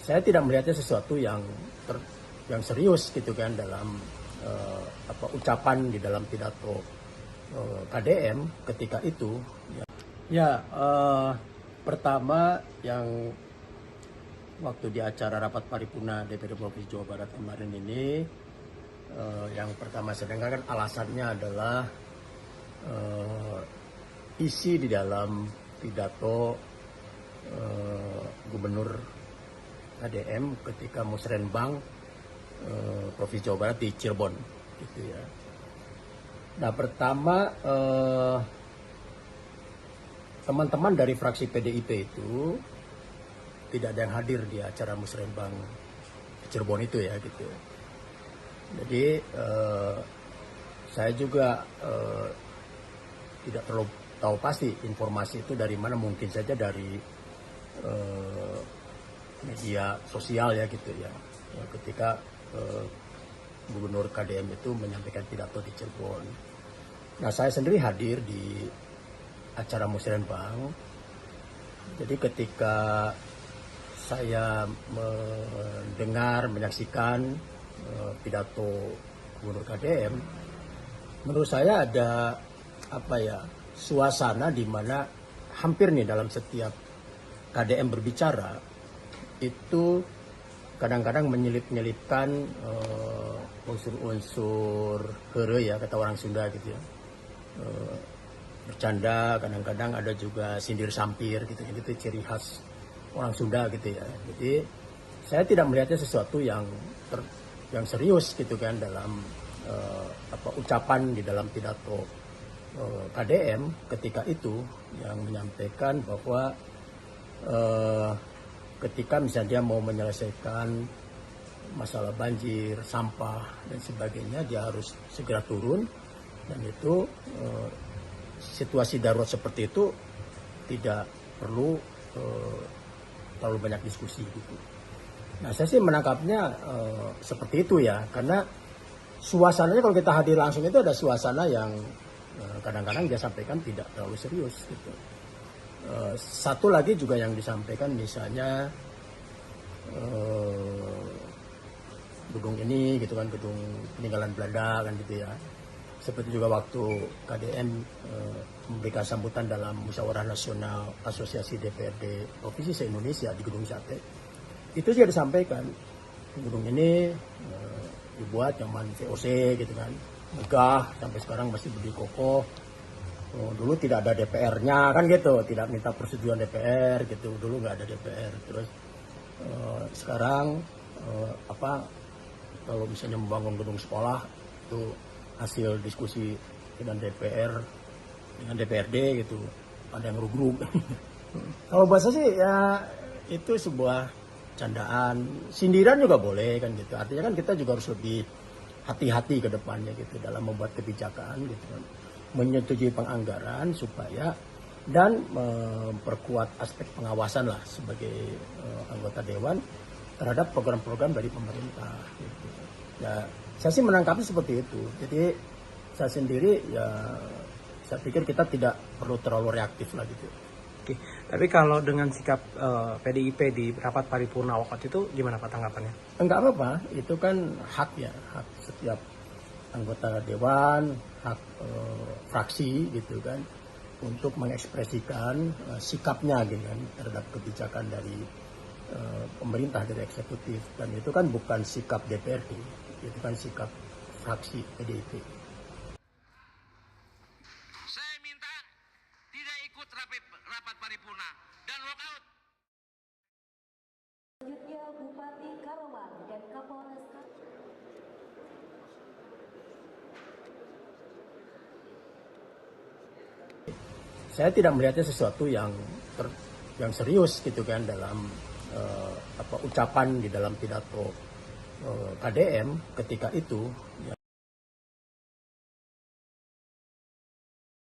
saya tidak melihatnya sesuatu yang serius gitu kan dalam ucapan di dalam pidato KDM ketika itu. Ya, pertama yang waktu di acara rapat paripurna DPD Provinsi Jawa Barat kemarin ini, yang pertama saya dengarkan alasannya adalah isi di dalam pidato Gubernur KDM ketika musrenbang Provinsi Jawa Barat di Cirebon, gitu ya. Nah, pertama teman-teman dari fraksi PDIP itu tidak ada yang hadir di acara musrenbang Cirebon itu ya, gitu. Jadi saya juga tidak perlu tahu pasti informasi itu dari mana, mungkin saja dari media sosial ya, gitu ya. Ketika Gubernur KDM itu menyampaikan pidato di Cirebon. Nah, saya sendiri hadir di acara musrenbang. Jadi ketika saya mendengar, menyaksikan pidato Gubernur KDM, menurut saya ada suasana di mana hampir nih dalam setiap KDM berbicara itu kadang-kadang menyelip-nyelipkan unsur-unsur heureuy ya, kata orang Sunda gitu ya. Bercanda, kadang-kadang ada juga sindir sampir gitu. Itu ciri khas orang Sunda gitu ya. Jadi saya tidak melihatnya sesuatu yang serius gitu kan dalam ucapan di dalam pidato KDM ketika itu, yang menyampaikan bahwa ketika misalnya dia mau menyelesaikan masalah banjir, sampah dan sebagainya, dia harus segera turun, dan itu situasi darurat seperti itu tidak perlu terlalu banyak diskusi gitu. Nah, saya sih menangkapnya seperti itu ya, karena suasananya kalau kita hadir langsung itu ada suasana yang kadang-kadang dia sampaikan tidak terlalu serius gitu. Satu lagi juga yang disampaikan misalnya gedung ini gitu kan, gedung peninggalan Belanda kan gitu ya. Seperti juga waktu KDM memberikan sambutan dalam Musyawarah Nasional Asosiasi DPRD Provinsi se-Indonesia di Gedung Sate. Itu juga disampaikan, gedung ini dibuat zaman VOC gitu kan, megah sampai sekarang masih berdiri kokoh. Dulu tidak ada DPR-nya kan gitu, tidak minta persetujuan DPR gitu, dulu nggak ada DPR. Terus sekarang kalau misalnya membangun gedung sekolah itu hasil diskusi dengan DPR, dengan DPRD gitu, ada yang rugrug. Kalau bahasa sih ya itu sebuah candaan, sindiran juga boleh kan gitu. Artinya kan kita juga harus lebih hati-hati ke depannya gitu dalam membuat kebijakan gitu kan. Menyetujui penganggaran supaya dan memperkuat aspek pengawasan lah sebagai anggota dewan terhadap program-program dari pemerintah gitu. Ya, saya sih menangkapnya seperti itu. Jadi saya sendiri ya, saya pikir kita tidak perlu terlalu reaktif lah gitu. Oke, tapi kalau dengan sikap PDIP di rapat paripurna waktu itu gimana Pak tanggapannya? Enggak apa-apa, itu kan hak ya, hak setiap anggota dewan, hak fraksi gitu kan, untuk mengekspresikan sikapnya gitu kan terhadap kebijakan dari pemerintah, dari eksekutif, dan itu kan bukan sikap DPRD, itu kan sikap fraksi PDIP. Saya minta tidak ikut rapat paripurna dan walkout. Selanjutnya Bupati Karawang dan Kapolres. Saya tidak melihatnya sesuatu yang serius gitu kan dalam ucapan di dalam pidato KDM ketika itu,